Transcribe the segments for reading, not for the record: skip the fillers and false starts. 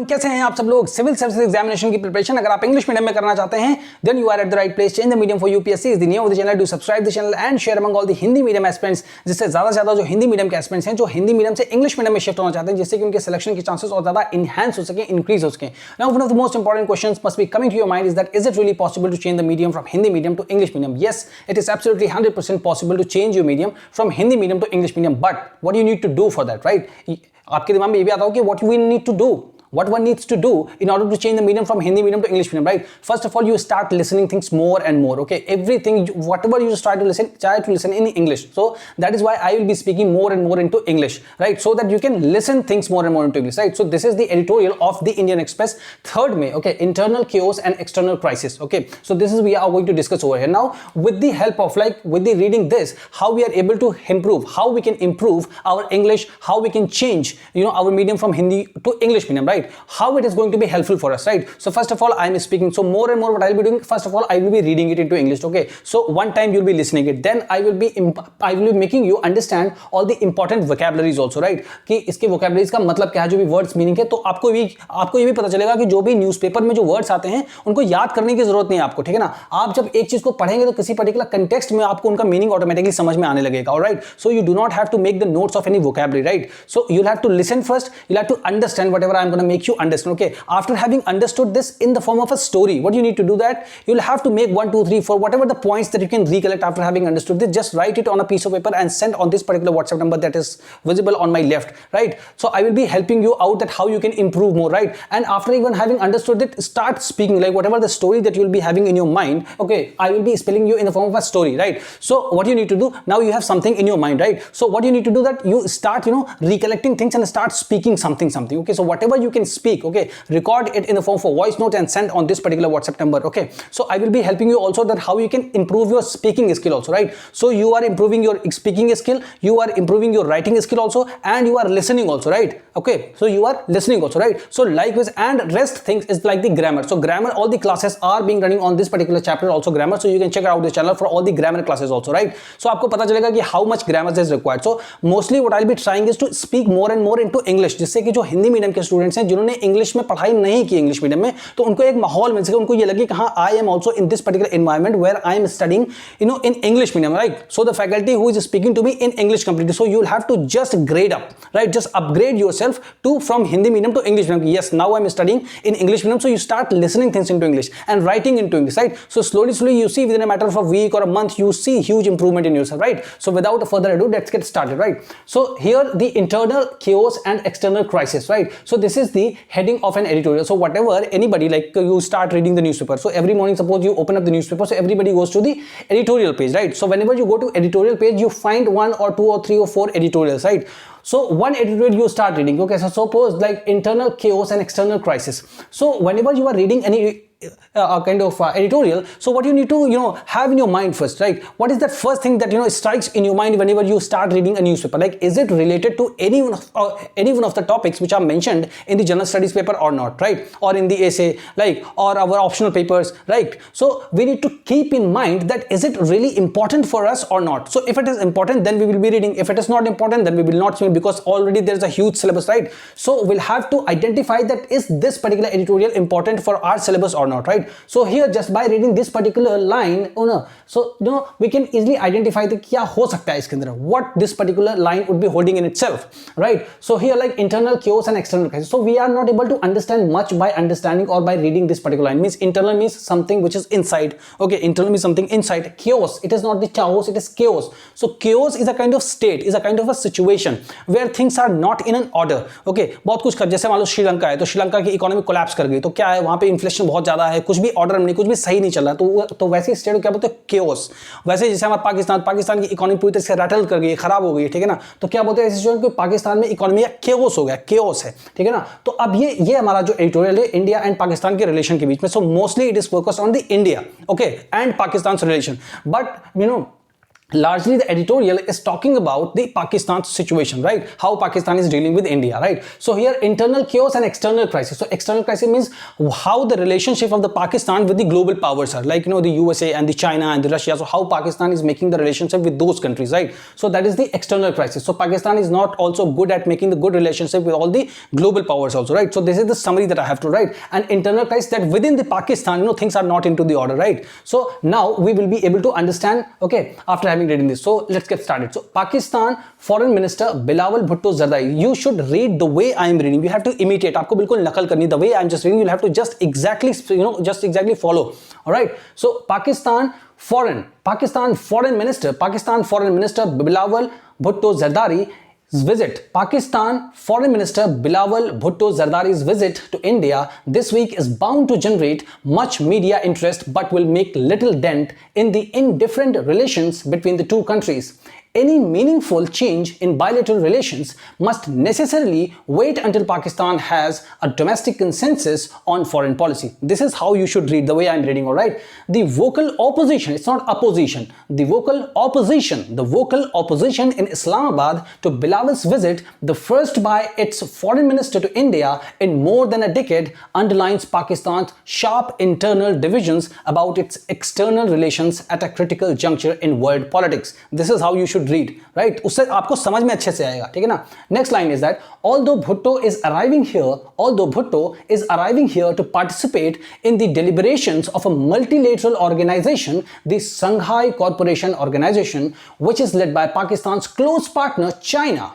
कैसे हैं आप सब लोग। सिविल सर्विसेज एग्जामिनेशन की प्रिपरेशन अगर आप इंग्लिश मीडियम में करना चाहते हैं then you are at the right place. Change the medium for UPSC is the name of the channel. Do subscribe the channel and share among all the Hindi medium aspirants, जिससे ज्यादा से ज्यादा जो Hindi medium के एस्पिरेंट्स हैं जो Hindi medium से English medium में शिफ्ट होना चाहते हैं, जिससे कि उनके सिलेक्शन के चांसेस और ज्यादा इंहांस हो सके, इंक्रीज हो सके। Now one of the most important questions must be coming to your mind is that is it really possible to change the medium from Hindi medium to English medium? Yes, it is absolutely 100% possible to change your medium from Hindi medium to English medium, but what you need to do for that, right? आपके दिमाग में ये भी आता हो कि what we need to do, what one needs to do in order to change the medium from Hindi medium to English medium, right? First of all, you start listening things more and more, okay? Everything, whatever you try to listen in English. So that is why I will be speaking more and more into English, right? So that you can listen things more and more into English, right? So this is the editorial of the Indian Express, 3rd May, okay? Internal chaos and external crisis, okay? So this is we are going to discuss over here. Now, with the help of with the reading this, how we are able to improve, how we can improve our English, how we can change, our medium from Hindi to English medium, right? How it is going to be helpful for us, right? So first of all, I am speaking. So more and more what I will be doing, first of all, I will be reading it into English, okay? So one time you will be listening it, then I will be making you understand all the important vocabularies also, right? कि इसके vocabularies का मतलब क्या है, जो भी words meaning है, तो आपको ये भी पता चलेगा कि जो भी न्यूज़पेपर में जो words आते हैं उनको याद करने की जरूरत नहीं है आपको, ठीक है ना? आप जब एक चीज को पढ़ेंगे तो किसी पर्टिकुलर कंटेक्स्ट में आपको उनका मीनिंग ऑटोमेटिकली समझ में आने लगेगा, alright? So you do not have to make the notes of any vocabulary, right? So you'll have to listen first, you'll have to understand whatever I'm going to make you understand, okay? After having understood this in the form of a story, what you need to do that you'll have to make 1 2 3 4 whatever the points that you can recollect after having understood this. Just write it on a piece of paper and send on this particular WhatsApp number that is visible on my left, right? So I will be helping you out that how you can improve more, right? And after even having understood it, start speaking like whatever the story that you will be having in your mind, okay? I will be spelling you in the form of a story, right? So what you need to do now, you have something in your mind, right? So what you need to do that you start recollecting things and start speaking something, okay? So whatever you can speak, okay, record it in the form of a voice note and send on this particular WhatsApp number, okay? So I will be helping you also that how you can improve your speaking skill also, right? So you are improving your speaking skill, you are improving your writing skill also, and you are listening also, right? Okay, so you are listening also, right? So likewise, and rest things is like the grammar. So grammar, all the classes are being running on this particular chapter also, grammar. So you can check out this channel for all the grammar classes also, right? So आपको पता चलेगा कि how much grammar is required. So mostly what I'll be trying is to speak more and more into English, जिससे कि जो Hindi medium के students हैं जिन्होंने इंग्लिश में पढ़ाई नहीं की इंग्लिश मीडियम में, तो उनको एक माहौल मिल सके, उनको ये लगे कि हाँ, I am also in this particular environment where I am studying in English medium, right? So the faculty who is speaking to me in English completely, so you will have to just grade up, right? Just upgrade yourself to from Hindi medium to English medium. Yes, now I am studying in English medium, so you start listening things into English and writing into English, right? So slowly you see within a matter of a week or a month you see huge improvement in yourself, right? So without further ado, let's get started, right? So here the internal chaos and external crisis, right? So this is the heading of an editorial. So whatever anybody, like you start reading the newspaper, so every morning suppose you open up the newspaper, so everybody goes to the editorial page, right? So whenever you go to editorial page, you find 1 or 2 or 3 or 4 editorials, right? So one editorial you start reading, okay? So suppose like internal chaos and external crisis. So whenever you are reading any kind of editorial, so what you need to have in your mind first, right? What is that first thing that strikes in your mind whenever you start reading a newspaper? Like, is it related to any one of the topics which are mentioned in the general studies paper or not, right? Or in the essay, like, or our optional papers, right? So we need to keep in mind that is it really important for us or not? So if it is important, then we will be reading. If it is not important, then we will not read, because already there is a huge syllabus, right? So we'll have to identify that is this particular editorial important for our syllabus or not, right? So here just by reading this particular line, so we can easily identify the क्या हो सकता है इसके अंदर, what this particular line would be holding in itself, right? So here like internal chaos and external crisis. So we are not able to understand much by understanding or by reading this particular line. Means internal means something which is inside, okay? Internal means something inside. Chaos, it is not the chaos, it is chaos. So chaos is a kind of state, is a kind of a situation where things are not in an order, okay? बहुत कुछ कर, जैसे मान लो श्रीलंका है, तो श्रीलंका की economy collapse कर गई, तो क्या है वहां पे इन्फ्लेशन बहुत ज्यादा है, कुछ भी ऑर्डर नहीं, कुछ भी सही नहीं चल रहा, तो वैसे स्टेट को क्या बोलते हैं? केओस। वैसे जैसे हमारा पाकिस्तान की इकोनॉमी पूरी तरह से रैटल कर गई है, खराब हो गई है, ठीक है ना? तो क्या बोलते हैं ऐसी सिचुएशन को? पाकिस्तान में इकोनॉमी केओस हो गया, केओस है, ठीक है ना? तो अब ये हमारा जो एडिटोरियल है इंडिया एंड पाकिस्तान के रिलेशन के बीच में, so mostly it is focused on the India, okay, and Pakistan relation, but largely the editorial is talking about the Pakistan situation, right? How Pakistan is dealing with India, right? So here internal chaos and external crisis. So external crisis means how the relationship of the Pakistan with the global powers are, like the USA and the China and the Russia. So how Pakistan is making the relationship with those countries, right? So that is the external crisis. So Pakistan is not also good at making the good relationship with all the global powers also, right? So this is the summary that I have to write. And internal crisis, that within the Pakistan, things are not into the order, right? So now we will be able to understand, okay, after having read this. So let's get started. So Pakistan Foreign Minister Bilawal Bhutto Zardari. You should read the way I am reading. You have to imitate. आपको बिल्कुल नकल करनी. The way I am just reading, you'll have to just exactly follow. All right. So Pakistan Foreign Minister Bilawal Bhutto Zardari visit. Pakistan Foreign Minister Bilawal Bhutto Zardari's visit to India this week is bound to generate much media interest but will make little dent in the indifferent relations between the two countries. Any meaningful change in bilateral relations must necessarily wait until Pakistan has a domestic consensus on foreign policy. This is how you should read, the way I'm reading, all right? The vocal opposition, it's not opposition, the vocal opposition in Islamabad to Bilawal's visit, the first by its foreign minister to India in more than a decade, underlines Pakistan's sharp internal divisions about its external relations at a critical juncture in world politics. This is how you should read, right? उससे आपको समझ में अच्छे से आएगा, ठीक है ना? Next line is that although Bhutto is arriving here to participate in the deliberations of a multilateral organization, the Shanghai Cooperation Organization, which is led by Pakistan's close partner China,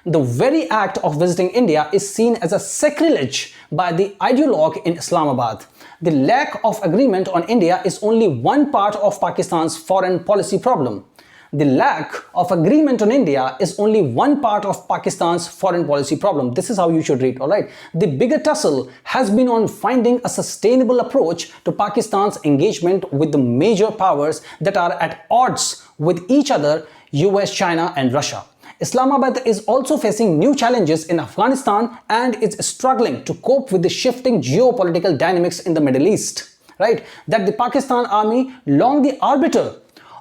the very act of visiting India is seen as a sacrilege by the ideologue in Islamabad. The lack of agreement on India is only one part of Pakistan's foreign policy problem. The lack of agreement on India is only one part of Pakistan's foreign policy problem. This is how you should read, all right? The bigger tussle has been on finding a sustainable approach to Pakistan's engagement with the major powers that are at odds with each other, US, China, and Russia. Islamabad is also facing new challenges in Afghanistan and is struggling to cope with the shifting geopolitical dynamics in the Middle East, right? That the Pakistan Army, long the arbiter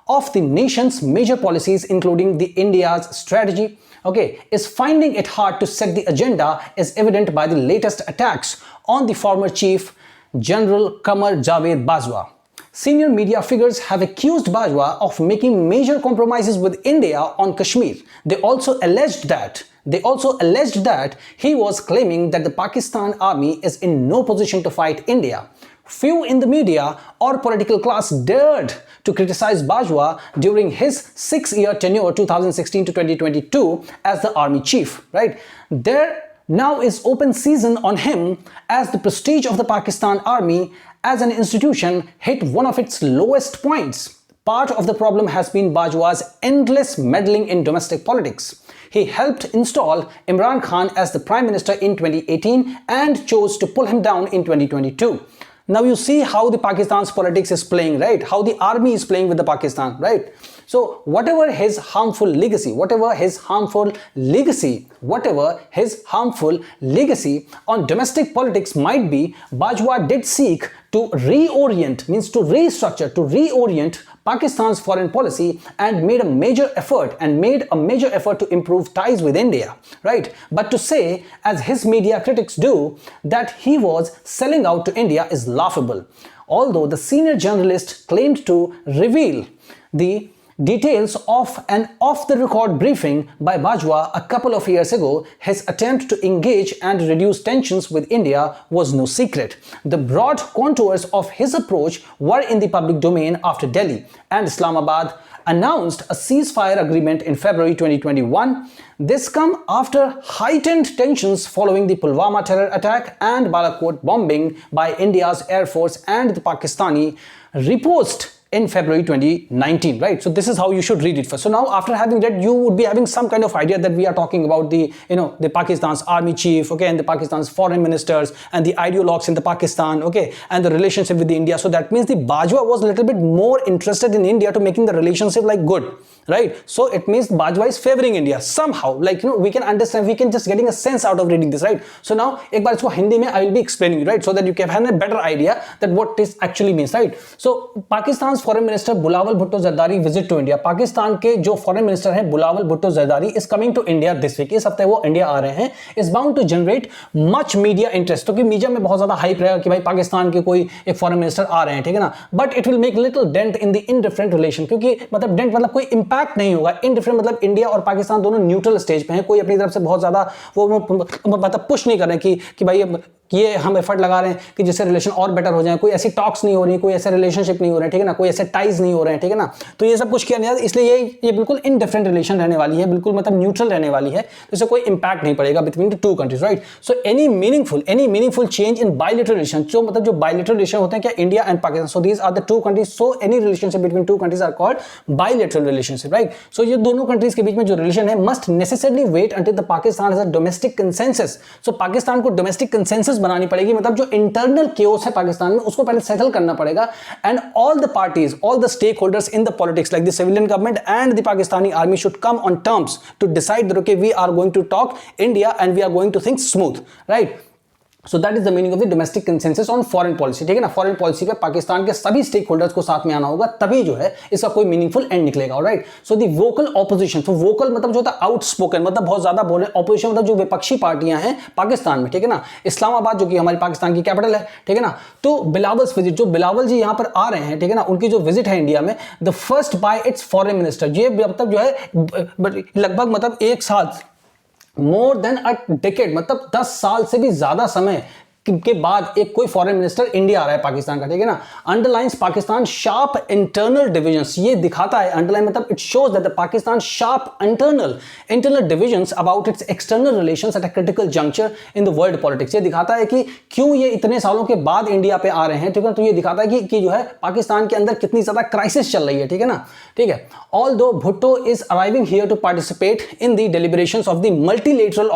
of the nation's major policies, including the India's strategy, is finding it hard to set the agenda is evident by the latest attacks on the former chief, General Qamar Javed Bajwa. Senior media figures have accused Bajwa of making major compromises with India on Kashmir. They also alleged that he was claiming that the Pakistan Army is in no position to fight India. Few in the media or political class dared to criticize Bajwa during his 6-year tenure 2016 to 2022 as the army chief, right? There now is open season on him as the prestige of the Pakistan Army as an institution hit one of its lowest points. Part of the problem has been Bajwa's endless meddling in domestic politics. He helped install Imran Khan as the Prime Minister in 2018 and chose to pull him down in 2022. Now you see how the Pakistan's politics is playing, right? How the army is playing with the Pakistan, right? So whatever his harmful legacy on domestic politics might be, Bajwa did seek to reorient Pakistan's foreign policy and made a major effort to improve ties with India, right? But to say, as his media critics do, that he was selling out to India is laughable. Although the senior journalist claimed to reveal the details of an off-the-record briefing by Bajwa a couple of years ago, his attempt to engage and reduce tensions with India was no secret. The broad contours of his approach were in the public domain after Delhi and Islamabad announced a ceasefire agreement in February 2021. This comes after heightened tensions following the Pulwama terror attack and Balakot bombing by India's Air Force and the Pakistani riposte in February 2019, right? So this is how you should read it first. So now after having read, you would be having some kind of idea that we are talking about the Pakistan's army chief, and the Pakistan's foreign ministers and the ideologues in the Pakistan, and the relationship with the India. So that means the Bajwa was a little bit more interested in India to making the relationship like good, right? So it means Bajwa is favoring India somehow, we can understand, we can just getting a sense out of reading this, right? So now ek baar isko Hindi mein I will be explaining, right? So that you can have a better idea that what this actually means, right? So Pakistan's Pakistan foreign minister Bilawal Bhutto Zardari visit to India. Pakistan के जो foreign minister हैं Bilawal Bhutto Zardari is coming to India this week. इस हफ्ते वो India आ रहे हैं। Is bound to generate much media interest, क्योंकि मीडिया में बहुत ज्यादा हाइप रहेगा कि भाई पाकिस्तान के कोई एक फॉरेन मिनिस्टर आ रहे हैं, ठीक है ना। But it will make little dent in the indifferent relation, क्योंकि मतलब डेंट मतलब कोई इंपैक्ट नहीं होगा। इनडिफरेंट मतलब इंडिया और पाकिस्तान दोनों न्यूट्रल स्टेज पे हैं, कोई अपनी तरफ से बहुत ज्यादा वो मतलब पुश नहीं कर रहे कि भाई ये हम एफर्ट लगा रहे हैं कि जिससे रिलेशन और बेटर हो जाए। कोई ऐसी टॉक्स नहीं हो रही, कोई ऐसे रिलेशनशिप नहीं हो रहे, ठीक है ना, कोई ऐसे टाइज नहीं हो रहे हैं, ठीक है ना। तो ये सब कुछ किया नहीं जाता, इसलिए ये बिल्कुल इनडिफरेंट रिलेशन रहने वाली है, बिल्कुल मतलब न्यूट्रल रहने वाली है, तो इससे कोई इंपैक्ट नहीं पड़ेगा between the two countries, right. So any meaningful change in bilateral relation, जो मतलब जो बायलैटरल रिलेशन होते हैं क्या India and Pakistan, so these are the two countries, so any relationship between two countries are called bilateral relationship, right. So ये दोनों countries के बीच में जो रिलेशन है must necessarily wait until the Pakistan has a domestic consensus. So Pakistan को domestic consensus बनानी पड़ेगी, मतलब जो इंटरनल केओस है पाकिस्तान में उसको पहले सेटल करना पड़ेगा। And all the parties, all the stakeholders in the politics like the civilian government and the Pakistani army should come on terms to decide that okay we are going to talk India and we are going to think smooth, right. So that is the meaning of the domestic consensus on foreign policy, ठीक है ना। Foreign policy पे पाकिस्तान के सभी stake holders को साथ में आना होगा, तभी जो है इसका कोई मीनिंगफुल एंड निकलेगा, right. So the vocal opposition, तो वोकल मतलब जो होता है आउटस्पोकन, मतलब बहुत ज्यादा बोले, ऑपोजिशन मतलब जो विपक्षी पार्टियां हैं पाकिस्तान में, ठीक है ना। इस्लामाबाद जो कि हमारी पाकिस्तान की कैपिटल है, ठीक है ना। तो बिलावल्स विजिट, जो बिलावल जी यहां पर आ रहे हैं, ठीक है ना, उनकी जो विजिट है इंडिया में, the first by it's foreign minister, ये मतलब जो है लगभग मतलब एक साल, मोर देन अ डेकेड, मतलब 10 साल से भी ज्यादा समय के बाद एक कोई फॉरेन मिनिस्टर इंडिया आ रहा है पाकिस्तान का, ठीक है ना। Underlines Pakistan sharp internal divisions, ये दिखाता है, अंडरलाइन मतलब it shows that the Pakistan sharp internal divisions about it's external relations at a critical juncture in the world politics. ये दिखाता है कि क्यों ये इतने सालों के बाद इंडिया पे आ रहे हैं, ठीक है। तो ये दिखाता है कि जो है पाकिस्तान के अंदर कितनी ज्यादा क्राइसिस चल रही है, ठीक है ना, ठीक है। Although Bhutto is arriving here to participate in the deliberations of the multilateral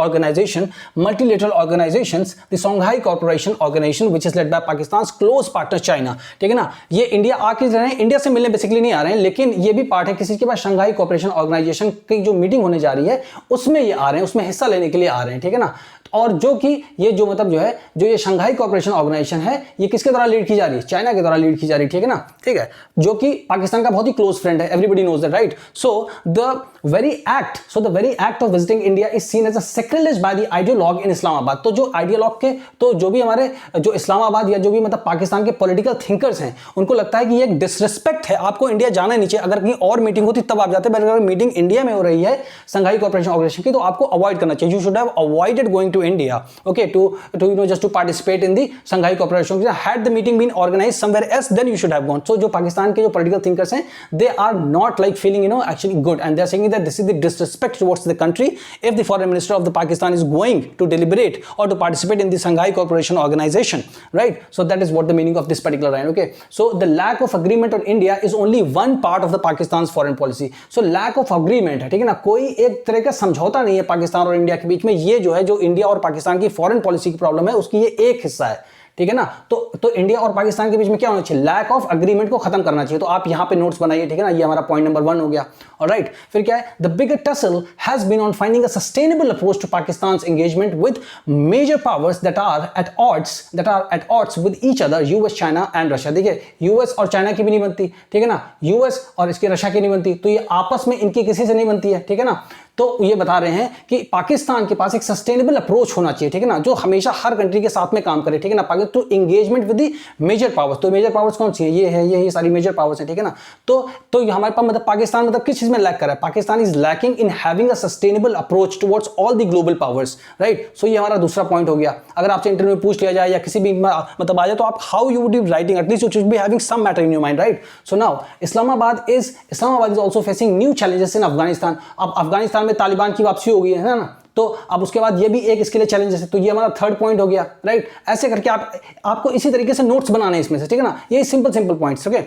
organisations the Shanghai corporation organisation which is led by Pakistan's close partner China, ठीक है ना। ये इंडिया आके रहे हैं, इंडिया से मिलने बेसिकली नहीं आ रहे हैं, लेकिन ये भी पार्ट है किसी के पास शंघाई कॉर्पोरेशन ऑर्गेनाइजेशन की जो मीटिंग होने जा रही है उसमें ये आ रहे हैं, उसमें हिस्सा लेने के लिए आ रहे हैं, ठीक है ना। और जो कि ये जो मतलब जो है जो ये शंघाई कॉर्पोरेशन ऑर्गेनाइजेशन है, ये किसके द्वारा लीड की जा रही है, चाइना के द्वारा लीड की जा रही है, ठीक है ना, ठीक है, जो कि पाकिस्तान का बहुत ही क्लोज फ्रेंड है, everybody knows that, right. So the very act of visiting India is seen as a sacrilege by the ideologue in Islamabad. तो जो आइडियोलॉग के, तो जो भी हमारे जो इस्लामाबाद या जो भी मतलब पाकिस्तान के पॉलिटिकल थिंकर्स हैं, उनको लगता है कि ये एक डिसरिस्पेक्ट है, आपको इंडिया जाना नीचे, अगर कहीं और मीटिंग होती तब आप जाते, अगर मीटिंग इंडिया में हो रही है शंघाई कॉर्पोरेशन ऑर्गेनाइजेशन की, तो आपको अवॉइड करना चाहिए, you should have avoided going to India, okay, to you know just to participate in the Shanghai Cooperation. Had the meeting been organized somewhere else, then you should have gone. So जो पाकिस्तान के जो political thinkers हैं, they are not like feeling actually good, and they are saying that this is the disrespect towards the country if the foreign minister of the Pakistan is going to deliberate or to participate in the Shanghai Cooperation Organization, right? So that is what the meaning of this particular line. Okay, so the lack of agreement on India is only one part of the Pakistan's foreign policy. So lack of agreement है, ठीक है ना, कोई एक तरह का समझौता नहीं है पाकिस्तान और इंडिया के बीच में, ये जो है जो इंडिया और पाकिस्तान की फॉरेन पॉलिसी की प्रॉब्लम है उसकी ये एक हिस्सा है, ठीक है ना। तो इंडिया और पाकिस्तान के बीच में क्या होना चाहिए, लैक ऑफ एग्रीमेंट को खत्म करना चाहिए। तो आप यहां पे नोट्स बनाइए, ठीक है ना, ये हमारा पॉइंट नंबर 1 हो गया, ऑलराइट। फिर क्या है, the bigger tussle has been on finding a sustainable approach to Pakistan's engagement with major powers that are at odds with each other, US, China and Russia. देखिए यूएस और चाइना की भी नहीं बनती, ठीक है ना, यूएस और इसके रशिया की नहीं बनती, तो ये आपस में इनकी किसी से नहीं बनती है, ठीक है ना। तो ये बता रहे हैं कि पाकिस्तान के पास एक सस्टेनेबल अप्रोच होना चाहिए, ठीक है ना, जो हमेशा हर कंट्री के साथ में काम करे, ठीक है ना, Pakistan to engagement with the major powers. तो मेजर पावर्स कौन सी है, ये सारी मेजर पावर्स हैं, ठीक है ना। तो हमारे पास मतलब पाकिस्तान मतलब किस चीज में लैक कर रहा है, Pakistan is lacking in having a sustainable approach towards all the global powers, right. So ये हमारा दूसरा पॉइंट हो गया। अगर आपसे इंटरव्यू में पूछ लिया जाए या किसी भी मतलब आ जाए, तो आप how you would be writing, at least you should be having some matter in your mind, right. So now Islamabad is also facing new challenges in Afghanistan. अब अफगानिस्तान में तालिबान की वापसी हो गई है ना, तो अब उसके बाद ये भी एक इसके लिए चैलेंजेस है। तो ये हमारा थर्ड पॉइंट हो गया, राइट। ऐसे करके आपको इसी तरीके से नोट्स बनाने हैं इसमें से, ठीक है ना, ये simple points, okay.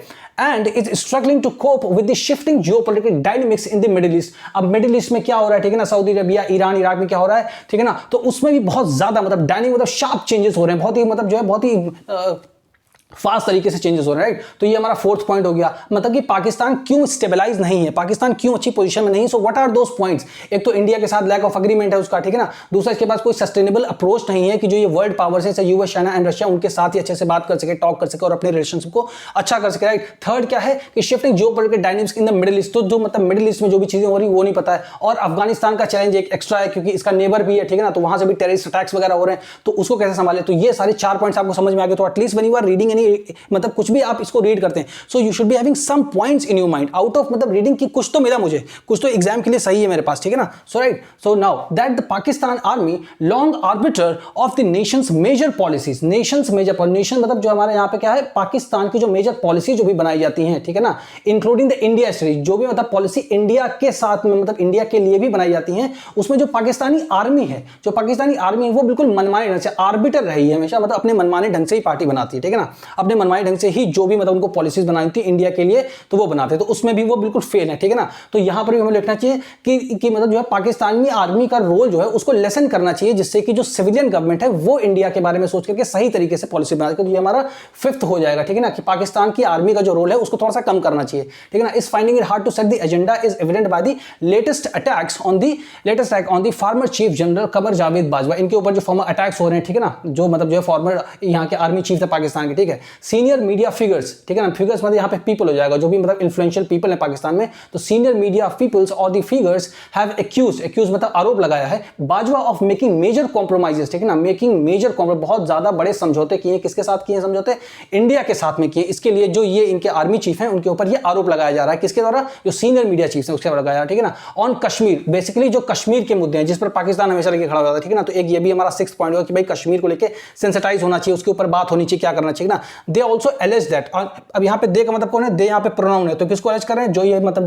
And is struggling to cope with the shifting geopolitical dynamics in the Middle East. अब मिडिल ईस्ट में क्या हो रहा है, ठीक है ना, सऊदी अरबिया, ईरान, इराक में क्या हो रहा है, ठीक है ना, तो उसमें भी बहुत ज्यादा मतलब डायनामिक मतलब शार्प चेंजेस हो रहे हैं, बहुत ही मतलब जो है बहुत ही फास्ट तरीके से चेंजेस हो रहे हैं, राइट। तो ये हमारा फोर्थ पॉइंट हो गया, मतलब कि पाकिस्तान क्यों स्टेबलाइज नहीं है, पाकिस्तान क्यों अच्छी पोजीशन में नहीं। So what are those points. एक तो इंडिया के साथ लैक ऑफ एग्रीमेंट है उसका, ठीक है ना। दूसरा, इसके पास कोई सस्टेनेबल अप्रोच नहीं है कि जो ये वर्ल्ड पावर्स है यूएस, चाइना एंड रशिया, उनके साथ ही अच्छे से बात कर सके, टॉक कर सके और अपने रिलेशनशिप को अच्छा कर सके, राइट। थर्ड क्या है कि shifting geopolitical dynamics in the Middle east, तो जो मतलब मिडिल ईस्ट में जो भी चीजें हो रही वो नहीं पता है। और अफगानिस्तान का चैलेंज एक एक्स्ट्रा है क्योंकि इसका नेबर भी है, ठीक है ना, तो वहां से भी टेररिस्ट अटैक्स वगैरह हो रहे हैं, तो उसको कैसे संभाले। तो ये सारे 4 पॉइंट्स आपको समझ में आ गए। तो at least when you are reading any, मतलब कुछ भी आप इसको रीड करते हैं, so you should be having some points in your mind out of, मतलब रीडिंग की कुछ तो मिला मुझे, कुछ तो एग्जाम के लिए सही है मेरे पास, ठीक है ना। So right, so now that the Pakistan army long arbiter of the nation's major policies, nation's major nation मतलब जो हमारे यहाँ पे क्या है, पाकिस्तान की जो मेजर पॉलिसी जो भी बनाई जाती है, ठीक है ना, इंक्लूडिंग द इंडिया स्ट्रेटजी, जो भी मतलब पॉलिसी इंडिया के साथ में, मतलब इंडिया के लिए भी बनाई जाती है, उसमें जो पाकिस्तानी आर्मी है, जो पाकिस्तानी आर्मी है वो बिल्कुल मनमाने ढंग से आर्बिटर रही है हमेशा, मतलब अपने मनमाने ढंग से ही पार्टी बनाती है, ठीक है ना, अपने मनमाने ढंग से ही जो भी मतलब उनको पॉलिसीज बनाई थी इंडिया के लिए तो वो बनाते, तो उसमें भी वो बिल्कुल फेल है, ठीक है ना। तो यहां पर भी हमें लिखना चाहिए कि मतलब जो है पाकिस्तानी आर्मी का रोल जो है उसको लेसन करना चाहिए, जिससे कि जो सिविलियन गवर्नमेंट है वो इंडिया के बारे में सोच करके सही तरीके से पॉलिसी बना सके। तो ये हमारा फिफ्थ हो जाएगा, ठीक है ना, कि पाकिस्तान की आर्मी का जो रोल है उसको थोड़ा सा कम करना चाहिए, ठीक है ना। इस finding it hard to set the agenda is evident by the latest attack on the former chief general Qamar Javed Bajwa, इनके ऊपर जो फॉर्मर अटैक्स हो रहे हैं, ठीक है ना, जो मतलब जो है फॉर्मर यहाँ के आर्मी चीफ थे पाकिस्तान के, ठीक है। सीनियर मीडिया फिगर्स, ठीक है ना, फिगर्स मतलब यहाँ पे पीपल हो जाएगा, जो भी मतलब इन्फ्लुएंशियल पीपल है पाकिस्तान में, तो सीनियर मीडिया पीपल्स और द फिगर्स हैव एक्यूज मतलब आरोप लगाया है Bajwa of making major compromises, ठीक है ना, मेकिंग मेजर कॉम्प्रोमाइज, बहुत ज्यादा बड़े समझौते किए। किसके साथ किए समझौते? इंडिया के साथ में किए। इसके लिए जो ये इनके आर्मी चीफ हैं उनके ऊपर ये आरोप लगाया जा रहा है, किसके द्वारा? जो सीनियर मीडिया चीफ हैं उसके द्वारा लगाया, ठीक है ना। ऑन कश्मीर, बेसिकली जो कश्मीर के मुद्दे हैं जिस पर पाकिस्तान हमेशा लेके खड़ा होता है, ठीक है ना, तो एक ये भी हमारा 6th पॉइंट होगा कि भाई कश्मीर को लेके सेंसिटाइज होना चाहिए, उसके ऊपर बात होनी चाहिए, क्या करना चाहिए ना। दे ऑल्सो एलेज दैट, अब यहाँ पे दे का मतलब कौन है? दे यहाँ पे प्रोनाउन है, तो किसको एलेज कर रहे हैं? जो ये मतलब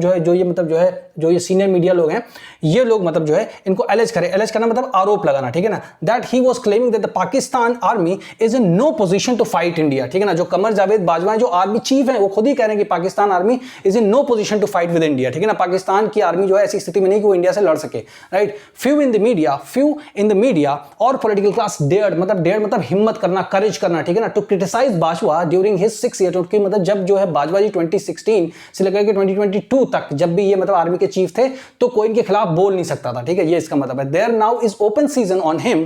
जो ये सीनियर मीडिया लोग हैं, ये लोग मतलब जो है इनको एलेज करें। एलेज करना मतलब आरोप लगाना, ठीक है ना। That he was claiming that the Pakistan army is in no position to fight India, ठीक है ना। जो कमर जावेद बाजवा जो आर्मी चीफ हैं वो खुद ही कह रहे हैं कि Pakistan army is in no position to fight with India, ठीक है ना। पाकिस्तान की आर्मी जो है ऐसी स्थिति में नहीं कि वो इंडिया से लड़ सके, right. Few in the media और पॉलिटिकल क्लास डेयर्ड मतलब हिम्मत करना, करेज करना, ठीक है ना, to criticise Bajwa during his 6 year, उनकी मतलब जब जो है बाजवा जी 2016 से लेकर के 2022 तक जब भी ये मतलब आर्मी के चीफ थे तो कोई इनके खिलाफ बोल नहीं सकता था, ठीक है, ये इसका मतलब है। There now is open season on him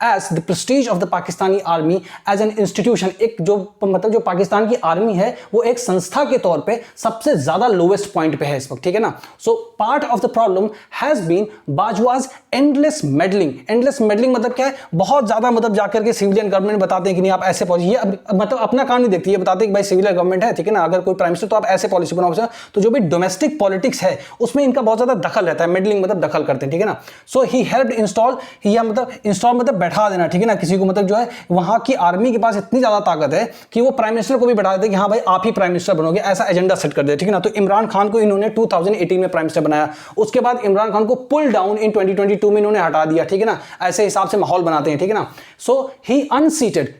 as the prestige of the Pakistani army as an institution, एक जो मतलब जो पाकिस्तान की आर्मी है वो एक संस्था के तौर पे सबसे ज्यादा लोवेस्ट पॉइंट पे है इस वक्त, ठीक है ना। So part of the problem has been Bajwa's endless meddling. Endless meddling मतलब क्या है? बहुत ज्यादा मतलब जाकर के सिविलियन गवर्नमेंट बताते हैं कि नहीं आप ऐसे पॉलिसी, ये मतलब अपना काम नहीं देखती, ये बताते हैं कि भाई सिविलियन गवर्नमेंट है, ठीक है ना, अगर कोई प्राइम मिनिस्टर तो आप ऐसे पॉलिसी बनाओ। तो जो भी डोमेस्टिक पॉलिटिक्स है उसमें इनका बहुत ज्यादा दखल रहता है, मेडलिंग मतलब दखल करते हैं, ठीक है ना। सो ही हेल्प्ड इंस्टॉल मतलब बैठा देना, ठीक है ना, किसी को मतलब जो है वहां की आर्मी के पास इतनी ज्यादा ताकत है कि वो प्राइम मिनिस्टर को भी बैठा देते कि हाँ भाई आप ही प्राइम मिनिस्टर बनोगे, ऐसा एजेंडा सेट कर दे, ठीक है ना। तो इमरान खान को इन्होंने 2018 में प्राइम मिनिस्टर बनाया, उसके बाद इमरान खान को पुल डाउन इन 2022 में इन्होंने हटा दिया, ठीक है ना। ऐसे हिसाब से माहौल बनाते हैं, ठीक है ना। सो ही अनसीटेड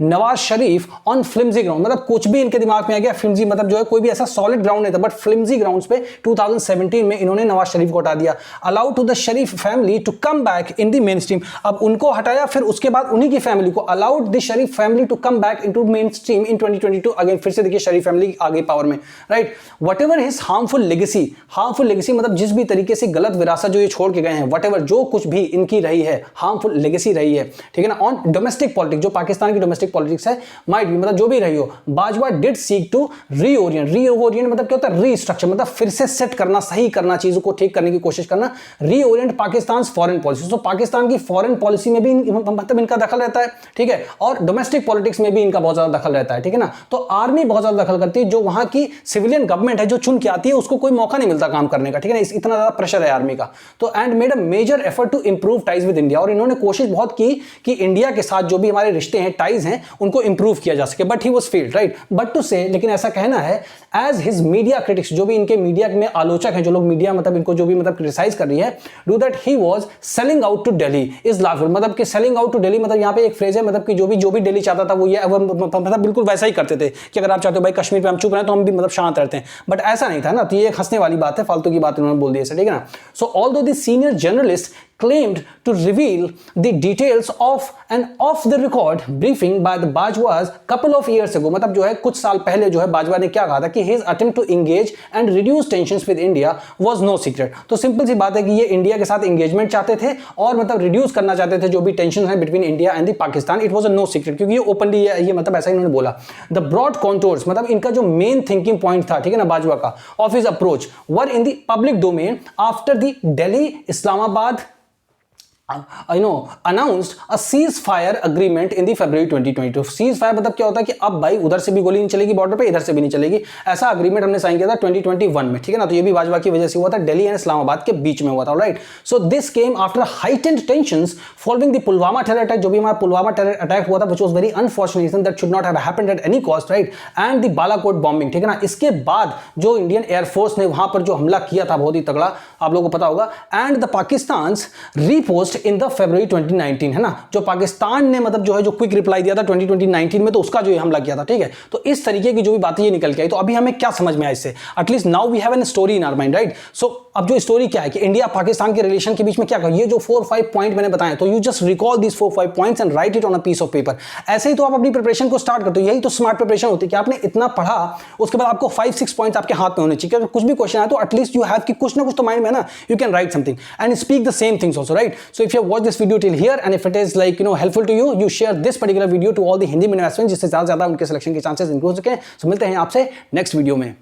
Nawaz Sharif on flimsy ground, मतलब कुछ भी इनके दिमाग में आ गया, फ्लिम्जी मतलब जो है कोई भी ऐसा सॉलिड ग्राउंड नहीं था, बट फ्लिम्जी ग्राउंड्स पे 2017 में इन्होंने नवाज शरीफ को हटा दिया। Allowed to the Sharif family to come back in the mainstream, अब उनको हटाया, फिर उसके बाद उन्हीं की फैमिली को allowed the Sharif family to come back into mainstream in 2022, again फिर से देखिए शरीफ फैमिली आ गई पावर में, right. Whatever his harmful legacy मतलब जिस भी तरीके से गलत विरासत जो ये छोड़ के गए हैं, व्हाटएवर जो कुछ भी इनकी रही है, हार्मफुल लेगेसी रही है, ठीक है ना, ऑन डोमेस्टिक पॉलिटिक्स, जो पाकिस्तान की डोमेस्टिक पॉलिटिक्स है, माइट भी मतलब जो भी रही हो, Bajwa did seek to reorient मतलब क्या होता है? रीस्ट्रक्चर मतलब फिर से सेट करना, सही करना, चीजों को ठीक करने की कोशिश करना, रीओरिएंट पाकिस्तान फॉरेन पॉलिसी। तो पाकिस्तान की फॉरेन पॉलिसी में भी मतलब इनका दखल रहता है, ठीक है, और डोमेस्टिक पॉलिटिक्स में भी इनका बहुत ज्यादा दखल रहता है, ठीक है ना। तो आर्मी बहुत ज्यादा दखल करती है, जो वहां की सिविलियन गवर्नमेंट है जो चुन के आती है उसको कोई मौका नहीं मिलता काम करने का, ठीक है ना, इतना ज्यादा प्रेशर है आर्मी का। तो and made a major effort to improve ties with India, और इन्होंने कोशिश बहुत की कि इंडिया के साथ जो भी हमारे रिश्ते हैं, टाइज हैं, उनको इंप्रूव किया जा सके, but he was failed, right. But to say, लेकिन ऐसा कहना है एज हिज मीडिया क्रिटिक्स, जो भी इनके मीडिया में आलोचक हैं, जो लोग मीडिया मतलब इनको जो भी मतलब क्रिटिसाइज कर रही है, do that he was selling out to Delhi is lawful, मतलब कि सेलिंग आउट टू दिल्ली मतलब यहां पे एक फ्रेज है, मतलब कि जो भी दिल्ली चाहता था वो ये मतलब बिल्कुल वैसा ही करते थे कि अगर आप चाहते हो भाई कश्मीर पे हम चुप रहे तो हम भी मतलब शांत रहते हैं, बट ऐसा नहीं था ना। तो ये एक हंसने वाली बात है, फालतू की बात इन्होंने बोल दी है, ठीक है ना। सो although the senior journalist claimed to reveal the details of an off the record briefing by the Bajwas couple of years ago। मतलब जो है कुछ साल पहले जो है बाजवा ने क्या कहा था कि his attempt to engage and reduce tensions with India was no secret। तो सिंपल सी बात है कि ये इंडिया के साथ एंगेजमेंट चाहते थे और मतलब रिड्यूस करना चाहते थे जो भी टेंशन है between India and the Pakistan. It was a no secret, क्योंकि ये ओपनली ये मतलब ऐसा इन्होंने बोला। द ब्रॉड कॉन्टोर्स मतलब इनका जो मेन थिंकिंग पॉइंट था, ठीक है ना, बाजवा का, of his approach were in the public domain after the Delhi Islamabad announced a ceasefire agreement in the February 2022। ceasefire मतलब क्या होता है कि अब भाई उधर से भी गोली नहीं चलेगी बॉर्डर पे, इधर से भी नहीं चलेगी, ऐसा अग्रीमेंट हमने साइन किया था 2021 में, ठीक है ना। तो ये भी बाजवा की वजह से हुआ था, दिल्ली एंड इस्लामाबाद के बीच में हुआ था, right. So this came after heightened tensions following the Pulwama terror attack, जो भी हमारा पुलवामा टेरर अटैक हुआ था, which was very unfortunate, that should not have happened at any cost, right, and the Balakot bombing, ठीक है ना। इसके बाद जो इंडियन एयरफोर्स ने वहां पर जो हमला किया था बहुत ही तगड़ा, आप लोगों को पता होगा, and the Pakistan repost in the फरवरी 2019, है ना, जो पाकिस्तान ने मतलब जो है जो क्विक रिप्लाई दिया था 2019 में, तो उसका जो हमला किया था, ठीक है। तो इस तरीके की जो भी बातें ये निकल के आई, तो अभी हमें क्या समझ में आया इससे, at least now we have an story in our mind, right. So अब जो स्टोरी क्या है कि इंडिया पाकिस्तान के रिलेशन के बीच में क्या कर, ये जो 4-5 पॉइंट मैंने बताए, तो you just recall this 4-5 points and write it on a piece of paper. ऐसे ही तो आप अपनी प्रिपरेशन को स्टार्ट करते हो, यही तो स्मार्ट प्रिपरेशन होती है कि आपने इतना पढ़ा, उसके बाद आपको 5-6 पॉइंट्स आपके हाथ में होने चाहिए, अगर कुछ भी क्वेश्चन आए तो एटलीस्ट यू हैव कि कुछ ना कुछ तो माइंड में ना, you can write something and speak the same things also, right. So if you watch this video till here and if it is like helpful to you, you share this particular video to all the Hindi medium aspirants, जिससे ज्यादा उनके selection के chances increase हो सके। सो मिलते हैं आपसे next video में।